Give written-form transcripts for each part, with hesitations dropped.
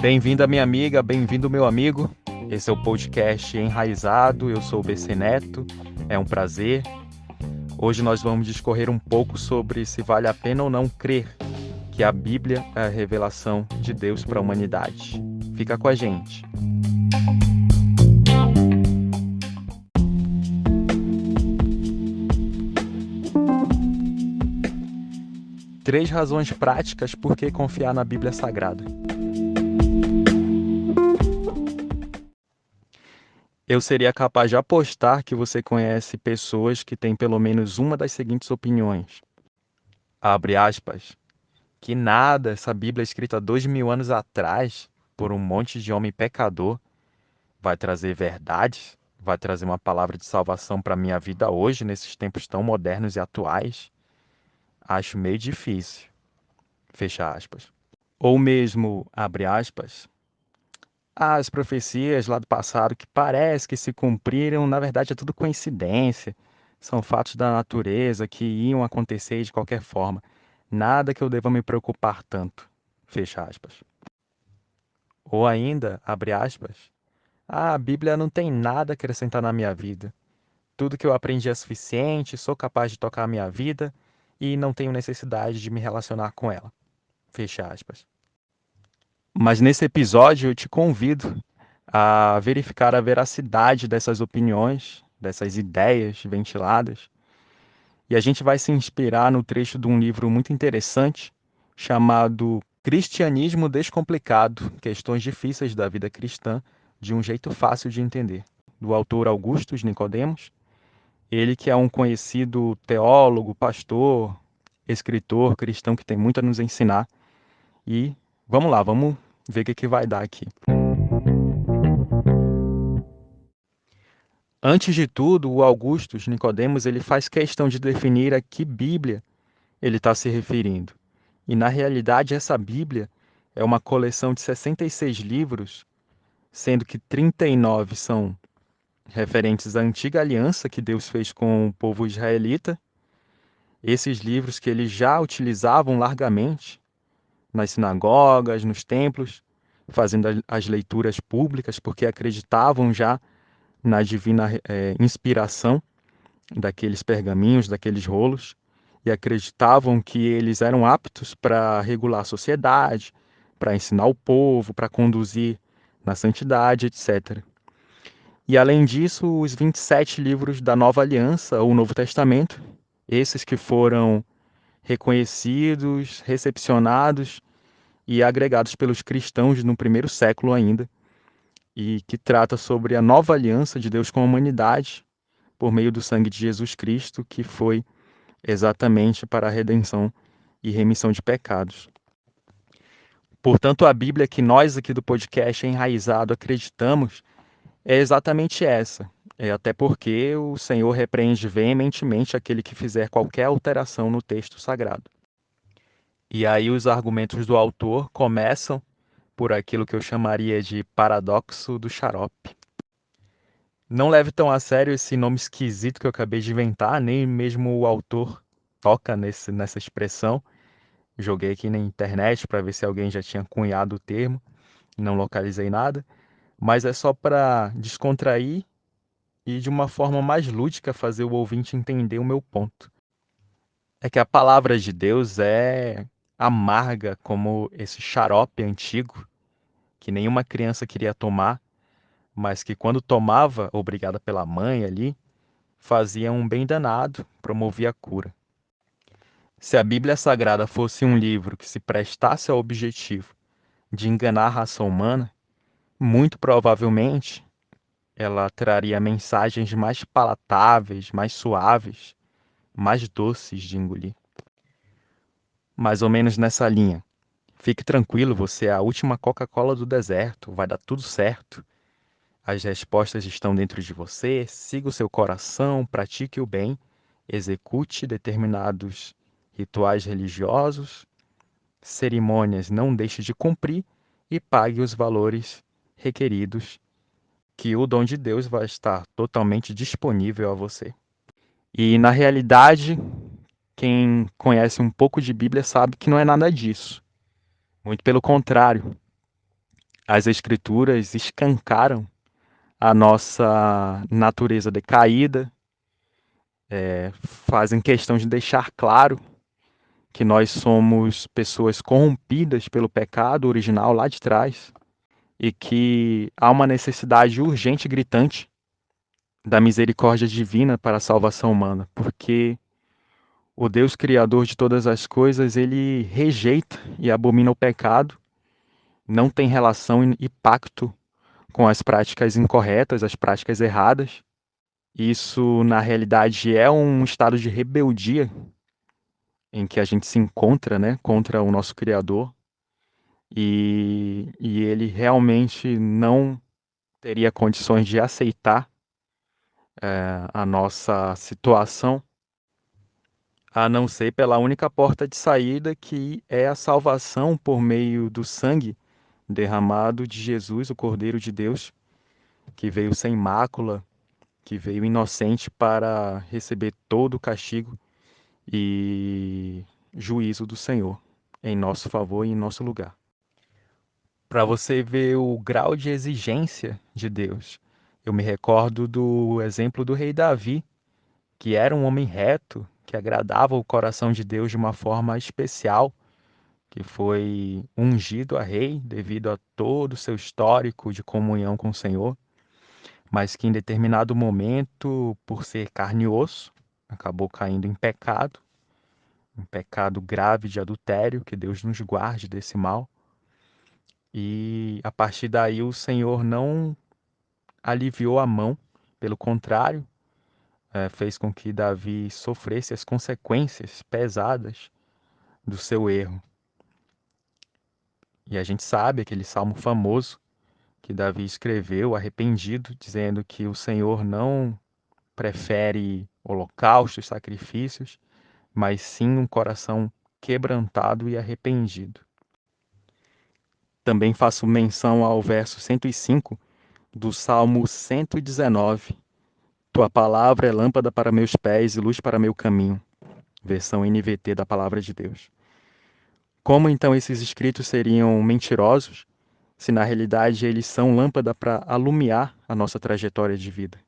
Bem-vinda, minha amiga, bem-vindo, meu amigo. Esse é o podcast Enraizado, eu sou o BC Neto, é um prazer. Hoje nós vamos discorrer um pouco sobre se vale a pena ou não crer que a Bíblia é a revelação de Deus para a humanidade. Fica com a gente. Três razões práticas por que confiar na Bíblia Sagrada. Eu seria capaz de apostar que você conhece pessoas que têm pelo menos uma das seguintes opiniões. Abre aspas. Que nada, essa Bíblia escrita há 2000 anos atrás, por um monte de homem pecador, vai trazer verdades, vai trazer uma palavra de salvação para a minha vida hoje, nesses tempos tão modernos e atuais. Acho meio difícil. Fecha aspas. Ou mesmo, abre aspas, as profecias lá do passado que parece que se cumpriram, na verdade é tudo coincidência. São fatos da natureza que iam acontecer de qualquer forma. Nada que eu deva me preocupar tanto. Fecha aspas. Ou ainda, abre aspas, a Bíblia não tem nada a acrescentar na minha vida. Tudo que eu aprendi é suficiente, sou capaz de tocar a minha vida e não tenho necessidade de me relacionar com ela. Fecha aspas. Mas nesse episódio eu te convido a verificar a veracidade dessas opiniões, dessas ideias ventiladas. E a gente vai se inspirar no trecho de um livro muito interessante chamado Cristianismo Descomplicado, Questões Difíceis da Vida Cristã, de um jeito fácil de entender, do autor Augustus Nicodemos. Ele que é um conhecido teólogo, pastor, escritor cristão que tem muito a nos ensinar. E vamos lá, vamos ver o que vai dar aqui. Antes de tudo, o Augustus Nicodemos ele faz questão de definir a que Bíblia ele está se referindo. E na realidade essa Bíblia é uma coleção de 66 livros, sendo que 39 são referentes à antiga aliança que Deus fez com o povo israelita. Esses livros que eles já utilizavam largamente nas sinagogas, nos templos, fazendo as leituras públicas, porque acreditavam já na divina inspiração daqueles pergaminhos, daqueles rolos, e acreditavam que eles eram aptos para regular a sociedade, para ensinar o povo, para conduzir na santidade, etc. E além disso, os 27 livros da Nova Aliança, ou Novo Testamento, esses que foram reconhecidos, recepcionados e agregados pelos cristãos no primeiro século ainda, e que trata sobre a nova aliança de Deus com a humanidade por meio do sangue de Jesus Cristo, que foi exatamente para a redenção e remissão de pecados. Portanto, a Bíblia que nós aqui do podcast Enraizado acreditamos é exatamente essa. Até porque o Senhor repreende veementemente aquele que fizer qualquer alteração no texto sagrado. E aí os argumentos do autor começam por aquilo que eu chamaria de paradoxo do xarope. Não leve tão a sério esse nome esquisito que eu acabei de inventar, nem mesmo o autor toca nessa expressão. Joguei aqui na internet para ver se alguém já tinha cunhado o termo, não localizei nada, mas é só para descontrair e de uma forma mais lúdica fazer o ouvinte entender o meu ponto. É que a palavra de Deus é amarga como esse xarope antigo que nenhuma criança queria tomar, mas que quando tomava, obrigada pela mãe ali, fazia um bem danado, promovia a cura. Se a Bíblia Sagrada fosse um livro que se prestasse ao objetivo de enganar a raça humana, muito provavelmente ela traria mensagens mais palatáveis, mais suaves, mais doces de engolir. Mais ou menos nessa linha. Fique tranquilo, você é a última Coca-Cola do deserto, vai dar tudo certo. As respostas estão dentro de você, siga o seu coração, pratique o bem, execute determinados rituais religiosos, cerimônias não deixe de cumprir e pague os valores requeridos, que o dom de Deus vai estar totalmente disponível a você. E na realidade, quem conhece um pouco de Bíblia sabe que não é nada disso. Muito pelo contrário. As Escrituras escancaram a nossa natureza decaída, fazem questão de deixar claro que nós somos pessoas corrompidas pelo pecado original lá de trás e que há uma necessidade urgente e gritante da misericórdia divina para a salvação humana, porque o Deus criador de todas as coisas, ele rejeita e abomina o pecado, não tem relação e pacto com as práticas incorretas, as práticas erradas. Isso, na realidade, é um estado de rebeldia em que a gente se encontra, né, contra o nosso Criador, e ele realmente não teria condições de aceitar a nossa situação, a não ser pela única porta de saída, que é a salvação por meio do sangue derramado de Jesus, o Cordeiro de Deus, que veio sem mácula, que veio inocente para receber todo o castigo e juízo do Senhor em nosso favor e em nosso lugar. Para você ver o grau de exigência de Deus, eu me recordo do exemplo do rei Davi, que era um homem reto, que agradava o coração de Deus de uma forma especial, que foi ungido a rei devido a todo o seu histórico de comunhão com o Senhor, mas que em determinado momento, por ser carne e osso, acabou caindo em pecado, um pecado grave de adultério, que Deus nos guarde desse mal. E a partir daí o Senhor não aliviou a mão, pelo contrário, fez com que Davi sofresse as consequências pesadas do seu erro. E a gente sabe aquele salmo famoso que Davi escreveu, arrependido, dizendo que o Senhor não prefere holocaustos, sacrifícios, mas sim um coração quebrantado e arrependido. Também faço menção ao verso 105 do Salmo 119. Tua palavra é lâmpada para meus pés e luz para meu caminho. Versão NVT da Palavra de Deus. Como então esses escritos seriam mentirosos, se na realidade eles são lâmpada para alumiar a nossa trajetória de vida?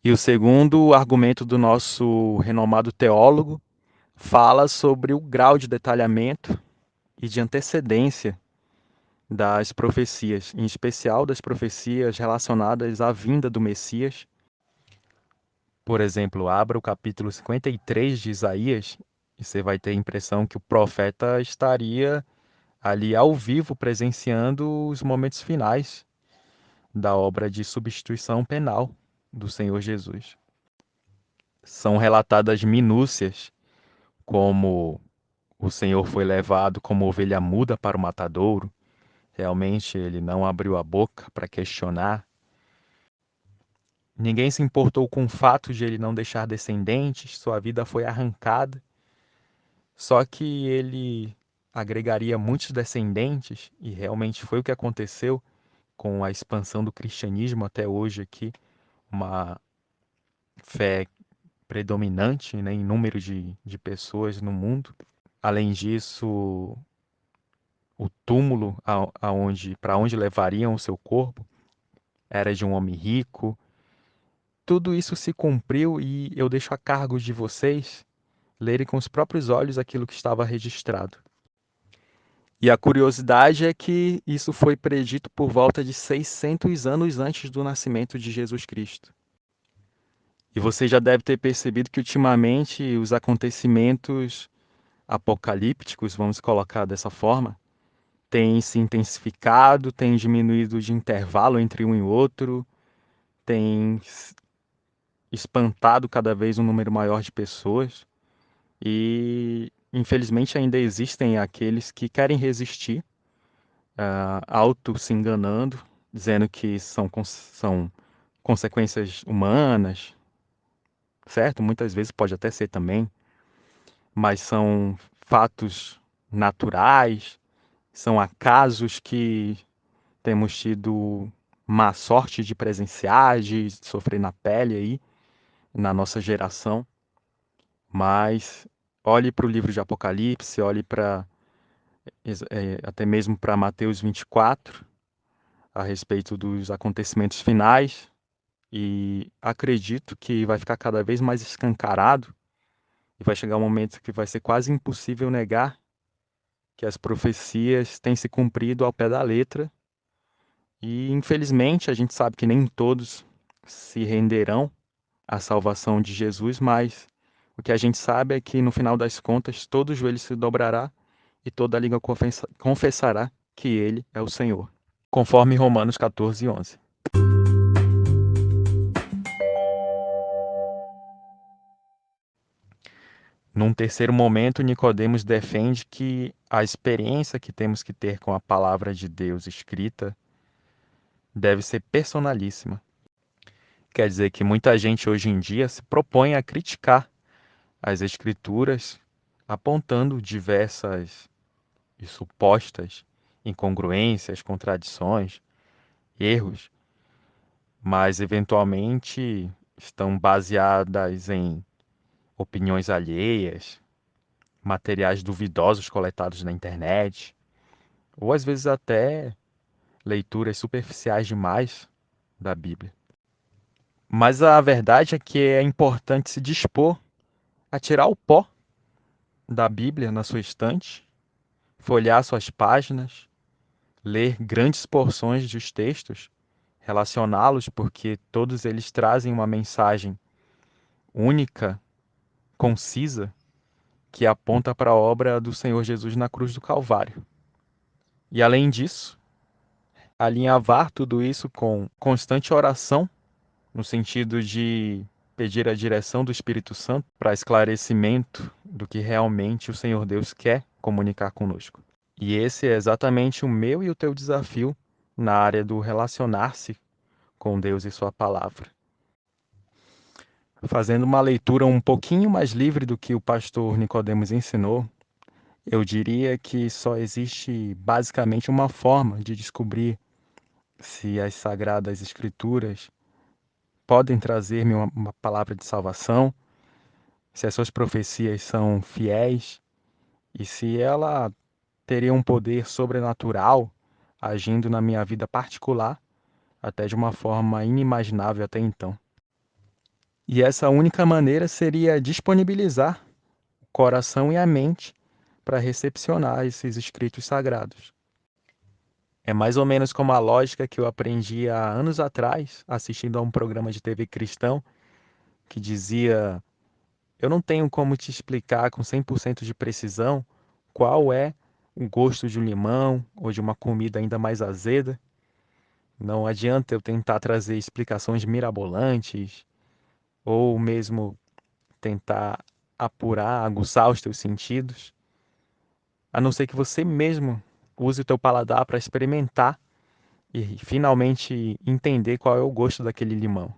E o segundo argumento do nosso renomado teólogo fala sobre o grau de detalhamento e de antecedência das profecias, em especial das profecias relacionadas à vinda do Messias. Por exemplo, abra o capítulo 53 de Isaías e você vai ter a impressão que o profeta estaria ali ao vivo presenciando os momentos finais da obra de substituição penal do Senhor Jesus. São relatadas minúcias, como o Senhor foi levado como ovelha muda para o matadouro. Realmente ele não abriu a boca para questionar. Ninguém se importou com o fato de ele não deixar descendentes, sua vida foi arrancada. Só que ele agregaria muitos descendentes, e realmente foi o que aconteceu com a expansão do cristianismo até hoje aqui, uma fé predominante, né, em número de pessoas no mundo. Além disso, o túmulo para onde levariam o seu corpo era de um homem rico. Tudo isso se cumpriu e eu deixo a cargo de vocês lerem com os próprios olhos aquilo que estava registrado. E a curiosidade é que isso foi predito por volta de 600 anos antes do nascimento de Jesus Cristo. E você já deve ter percebido que ultimamente os acontecimentos apocalípticos, vamos colocar dessa forma, têm se intensificado, têm diminuído de intervalo entre um e outro, têm espantado cada vez um número maior de pessoas. E, infelizmente, ainda existem aqueles que querem resistir, auto se enganando, dizendo que são consequências humanas, certo? Muitas vezes pode até ser também, mas são fatos naturais, são acasos que temos tido má sorte de presenciar, de sofrer na pele aí, na nossa geração, mas olhe para o livro de Apocalipse, olhe para até mesmo para Mateus 24, a respeito dos acontecimentos finais, e acredito que vai ficar cada vez mais escancarado e vai chegar um momento que vai ser quase impossível negar que as profecias têm se cumprido ao pé da letra. E infelizmente a gente sabe que nem todos se renderão à salvação de Jesus, mas o que a gente sabe é que no final das contas todo joelho se dobrará e toda língua confessará que ele é o Senhor, conforme Romanos 14:11. Num terceiro momento, Nicodemos defende que a experiência que temos que ter com a palavra de Deus escrita deve ser personalíssima. Quer dizer que muita gente hoje em dia se propõe a criticar as escrituras, apontando diversas e supostas incongruências, contradições, erros, mas eventualmente estão baseadas em opiniões alheias, materiais duvidosos coletados na internet, ou às vezes até leituras superficiais demais da Bíblia. Mas a verdade é que é importante se dispor a tirar o pó da Bíblia na sua estante, folhear suas páginas, ler grandes porções dos textos, relacioná-los, porque todos eles trazem uma mensagem única, concisa, que aponta para a obra do Senhor Jesus na cruz do Calvário. E além disso, alinhavar tudo isso com constante oração, no sentido de pedir a direção do Espírito Santo para esclarecimento do que realmente o Senhor Deus quer comunicar conosco. E esse é exatamente o meu e o teu desafio na área do relacionar-se com Deus e sua palavra. Fazendo uma leitura um pouquinho mais livre do que o pastor Nicodemos ensinou, eu diria que só existe basicamente uma forma de descobrir se as sagradas escrituras podem trazer-me uma palavra de salvação, se as suas profecias são fiéis e se ela teria um poder sobrenatural agindo na minha vida particular, até de uma forma inimaginável até então. E essa única maneira seria disponibilizar o coração e a mente para recepcionar esses escritos sagrados. É mais ou menos como a lógica que eu aprendi há anos atrás, assistindo a um programa de TV cristão, que dizia: eu não tenho como te explicar com 100% de precisão qual é o gosto de um limão ou de uma comida ainda mais azeda. Não adianta eu tentar trazer explicações mirabolantes ou mesmo tentar apurar, aguçar os teus sentidos, a não ser que você mesmo use o teu paladar para experimentar e finalmente entender qual é o gosto daquele limão.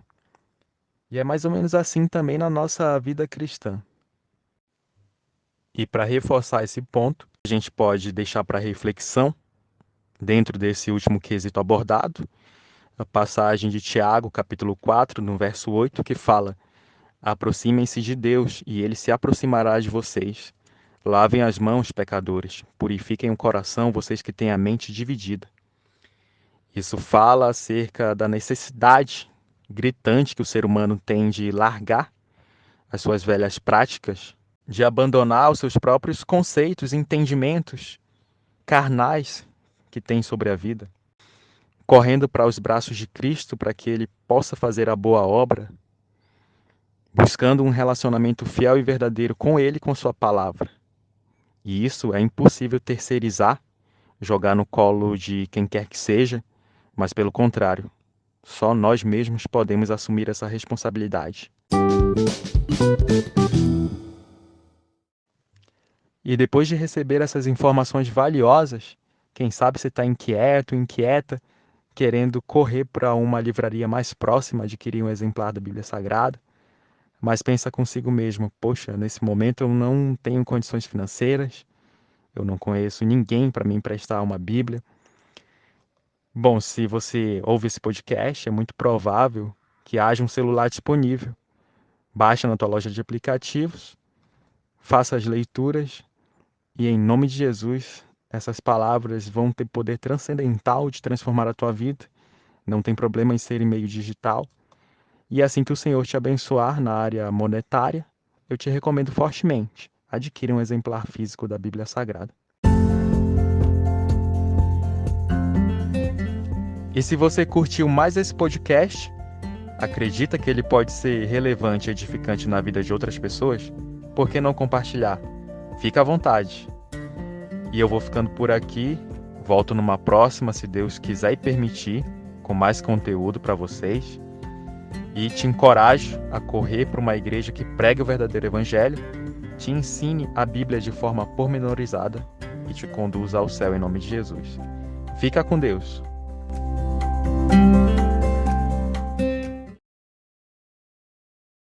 E é mais ou menos assim também na nossa vida cristã. E para reforçar esse ponto, a gente pode deixar para reflexão, dentro desse último quesito abordado, a passagem de Tiago, capítulo 4, no verso 8, que fala: aproximem-se de Deus, e ele se aproximará de vocês. Lavem as mãos, pecadores, purifiquem o coração, vocês que têm a mente dividida. Isso fala acerca da necessidade gritante que o ser humano tem de largar as suas velhas práticas, de abandonar os seus próprios conceitos e entendimentos carnais que tem sobre a vida, correndo para os braços de Cristo para que ele possa fazer a boa obra, buscando um relacionamento fiel e verdadeiro com ele e com sua palavra. E isso é impossível terceirizar, jogar no colo de quem quer que seja, mas pelo contrário, só nós mesmos podemos assumir essa responsabilidade. E depois de receber essas informações valiosas, quem sabe você está inquieto, inquieta, querendo correr para uma livraria mais próxima adquirir um exemplar da Bíblia Sagrada, mas pensa consigo mesmo: poxa, nesse momento eu não tenho condições financeiras, eu não conheço ninguém para me emprestar uma Bíblia. Bom, se você ouve esse podcast, é muito provável que haja um celular disponível. Baixa na tua loja de aplicativos, faça as leituras e, em nome de Jesus, essas palavras vão ter poder transcendental de transformar a tua vida. Não tem problema em ser em meio digital. E assim que o Senhor te abençoar na área monetária, eu te recomendo fortemente, adquira um exemplar físico da Bíblia Sagrada. E se você curtiu mais esse podcast, acredita que ele pode ser relevante e edificante na vida de outras pessoas? Por que não compartilhar? Fica à vontade. E eu vou ficando por aqui, volto numa próxima, se Deus quiser e permitir, com mais conteúdo para vocês. E te encorajo a correr para uma igreja que pregue o verdadeiro evangelho, te ensine a Bíblia de forma pormenorizada e te conduza ao céu em nome de Jesus. Fica com Deus.